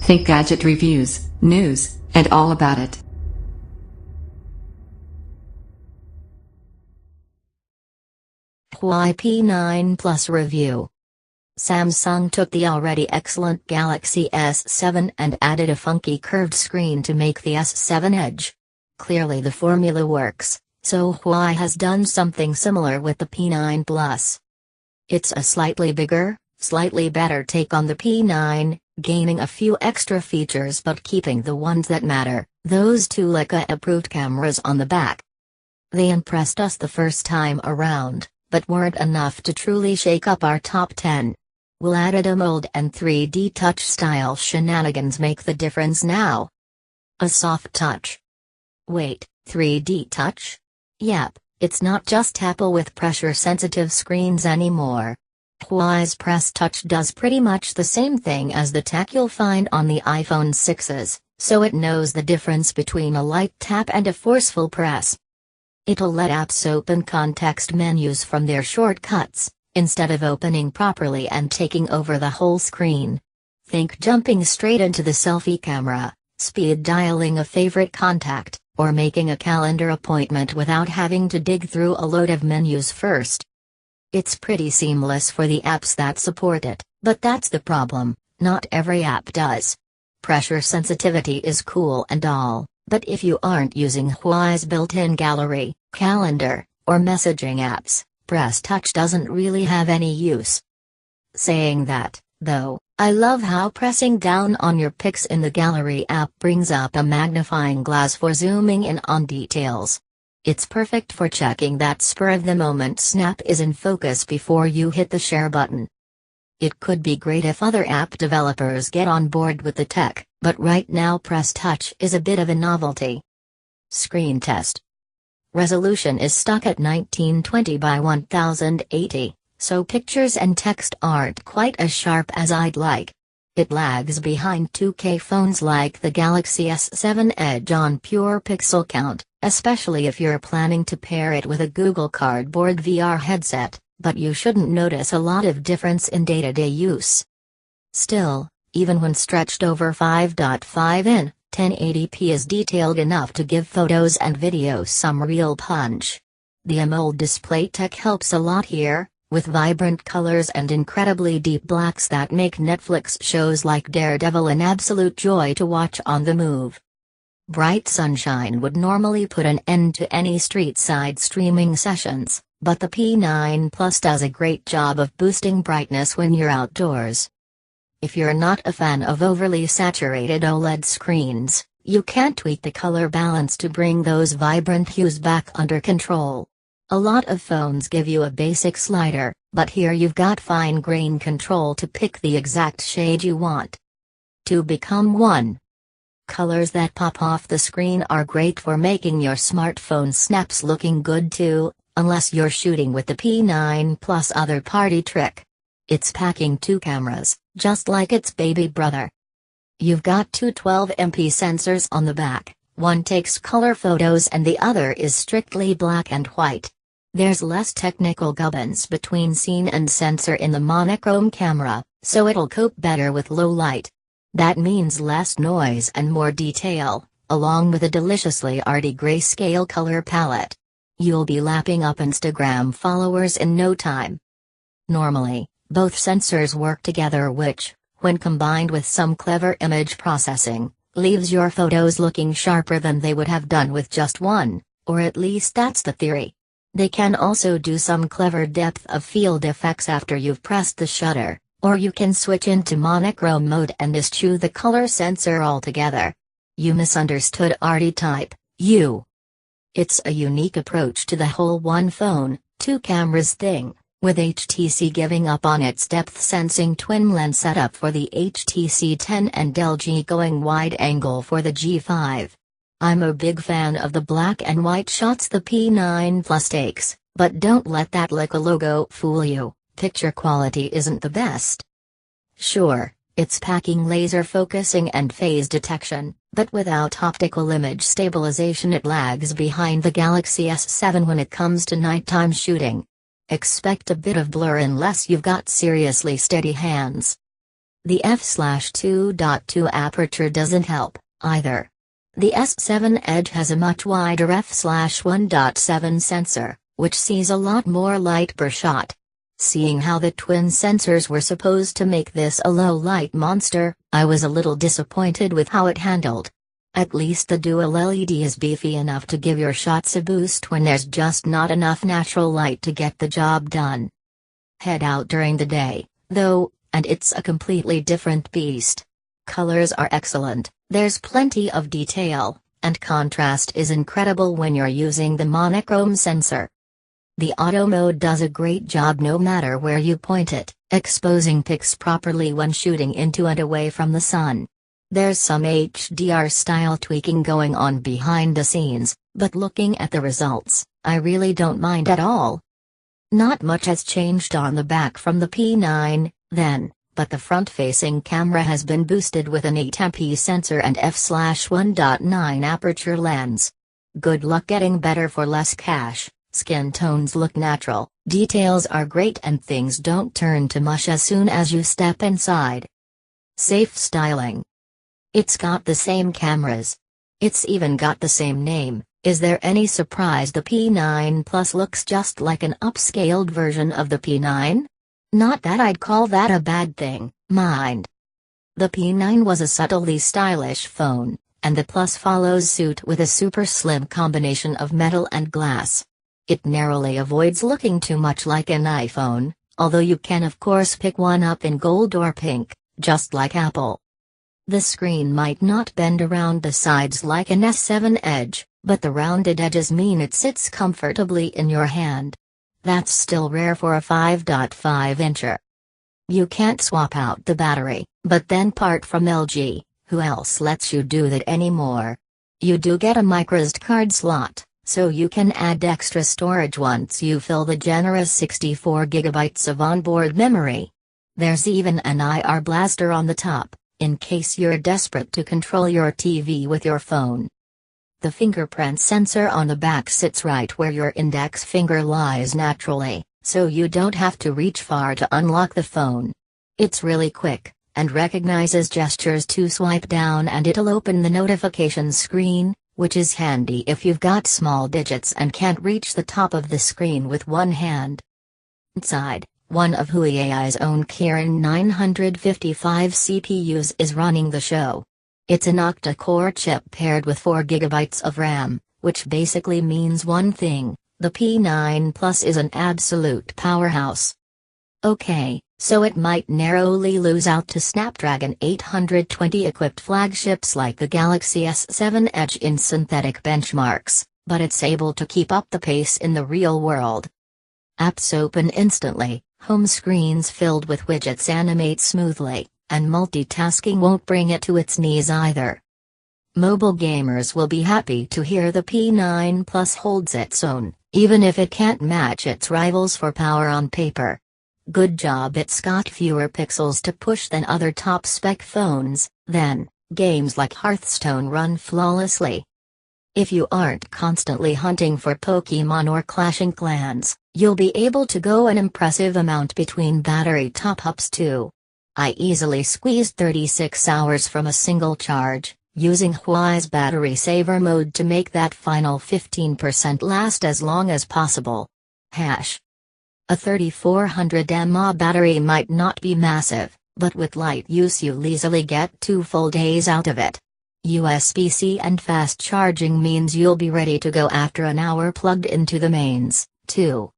Think gadget reviews, news, and all about it. Huawei P9 Plus review. Samsung took the already excellent Galaxy S7 and added a funky curved screen to make the S7 edge. Clearly the formula works, so Huawei has done something similar with the P9 Plus. It's a slightly bigger, slightly better take on the P9, gaining a few extra features but keeping the ones that matter, those two Leica-approved cameras on the back. They impressed us the first time around, but weren't enough to truly shake up our top 10. Will added AMOLED and 3D touch style shenanigans make the difference now? A soft touch. Wait, 3D touch? Yep, it's not just Apple with pressure-sensitive screens anymore. Huawei's Press Touch does pretty much the same thing as the tech you'll find on the iPhone 6s, so it knows the difference between a light tap and a forceful press. It'll let apps open context menus from their shortcuts, instead of opening properly and taking over the whole screen. Think jumping straight into the selfie camera, speed dialing a favorite contact, or making a calendar appointment without having to dig through a load of menus first. It's pretty seamless for the apps that support it, but that's the problem, not every app does. Pressure sensitivity is cool and all, but if you aren't using Huawei's built-in gallery, calendar, or messaging apps, Press Touch doesn't really have any use. Saying that, though, I love how pressing down on your pics in the gallery app brings up a magnifying glass for zooming in on details. It's perfect for checking that spur-of-the-moment snap is in focus before you hit the share button. It could be great if other app developers get on board with the tech, but right now Press Touch is a bit of a novelty. Screen test. Resolution is stuck at 1920 by 1080, so pictures and text aren't quite as sharp as I'd like. It lags behind 2K phones like the Galaxy S7 Edge on pure pixel count, especially if you're planning to pair it with a Google Cardboard VR headset, but you shouldn't notice a lot of difference in day-to-day use. Still, even when stretched over 5.5 in, 1080p is detailed enough to give photos and videos some real punch. The AMOLED display tech helps a lot here, with vibrant colors and incredibly deep blacks that make Netflix shows like Daredevil an absolute joy to watch on the move. Bright sunshine would normally put an end to any street-side streaming sessions, but the P9 Plus does a great job of boosting brightness when you're outdoors. If you're not a fan of overly saturated OLED screens, you can tweak the color balance to bring those vibrant hues back under control. A lot of phones give you a basic slider, but here you've got fine grain control to pick the exact shade you want. To become one. Colors that pop off the screen are great for making your smartphone snaps looking good too, unless you're shooting with the P9 Plus other party trick. It's packing two cameras, just like its baby brother. You've got two 12MP sensors on the back, one takes color photos and the other is strictly black and white. There's less technical gubbins between scene and sensor in the monochrome camera, so it'll cope better with low light. That means less noise and more detail, along with a deliciously arty grayscale color palette. You'll be lapping up Instagram followers in no time. Normally, both sensors work together which, when combined with some clever image processing, leaves your photos looking sharper than they would have done with just one, or at least that's the theory. They can also do some clever depth of field effects after you've pressed the shutter, or you can switch into monochrome mode and eschew the color sensor altogether. You misunderstood arty type, you. It's a unique approach to the whole one phone, two cameras thing, with HTC giving up on its depth-sensing twin-lens setup for the HTC 10 and LG going wide-angle for the G5. I'm a big fan of the black and white shots the P9 Plus takes, but don't let that Leica logo fool you, picture quality isn't the best. Sure, it's packing laser focusing and phase detection, but without optical image stabilization it lags behind the Galaxy S7 when it comes to nighttime shooting. Expect a bit of blur unless you've got seriously steady hands. The f/2.2 aperture doesn't help, either. The S7 Edge has a much wider f/1.7 sensor, which sees a lot more light per shot. Seeing how the twin sensors were supposed to make this a low-light monster, I was a little disappointed with how it handled. At least the dual LED is beefy enough to give your shots a boost when there's just not enough natural light to get the job done. Head out during the day, though, and it's a completely different beast. Colors are excellent, there's plenty of detail, and contrast is incredible when you're using the monochrome sensor. The auto mode does a great job no matter where you point it, exposing pics properly when shooting into and away from the sun. There's some HDR style tweaking going on behind the scenes, but looking at the results, I really don't mind at all. Not much has changed on the back from the P9, then, but the front-facing camera has been boosted with an 8MP sensor and f/1.9 aperture lens. Good luck getting better for less cash. Skin tones look natural, details are great, and things don't turn to mush as soon as you step inside. Safe styling. It's got the same cameras. It's even got the same name. Is there any surprise the P9 Plus looks just like an upscaled version of the P9? Not that I'd call that a bad thing, mind. The P9 was a subtly stylish phone, and the Plus follows suit with a super slim combination of metal and glass. It narrowly avoids looking too much like an iPhone, although you can of course pick one up in gold or pink, just like Apple. The screen might not bend around the sides like an S7 Edge, but the rounded edges mean it sits comfortably in your hand. That's still rare for a 5.5-incher. You can't swap out the battery, but then part from LG, who else lets you do that anymore? You do get a microSD card slot, so you can add extra storage once you fill the generous 64 GB of onboard memory. There's even an IR blaster on the top, in case you're desperate to control your TV with your phone. The fingerprint sensor on the back sits right where your index finger lies naturally, so you don't have to reach far to unlock the phone. It's really quick, and recognizes gestures to swipe down and it'll open the notification screen, which is handy if you've got small digits and can't reach the top of the screen with one hand. Inside, one of Huawei's own Kirin 955 CPUs is running the show. It's an octa-core chip paired with 4 GB of RAM, which basically means one thing: the P9 Plus is an absolute powerhouse. Okay, so it might narrowly lose out to Snapdragon 820 equipped flagships like the Galaxy S7 Edge in synthetic benchmarks, but it's able to keep up the pace in the real world. Apps open instantly, home screens filled with widgets animate smoothly, and multitasking won't bring it to its knees either. Mobile gamers will be happy to hear the P9 Plus holds its own, even if it can't match its rivals for power on paper. Good job, it's got fewer pixels to push than other top-spec phones, then, games like Hearthstone run flawlessly. If you aren't constantly hunting for Pokémon or clashing clans, you'll be able to go an impressive amount between battery top-ups too. I easily squeezed 36 hours from a single charge, using Huawei's battery saver mode to make that final 15% last as long as possible. A 3400 mAh battery might not be massive, but with light use you'll easily get 2 full days out of it. USB-C and fast charging means you'll be ready to go after an hour plugged into the mains, too.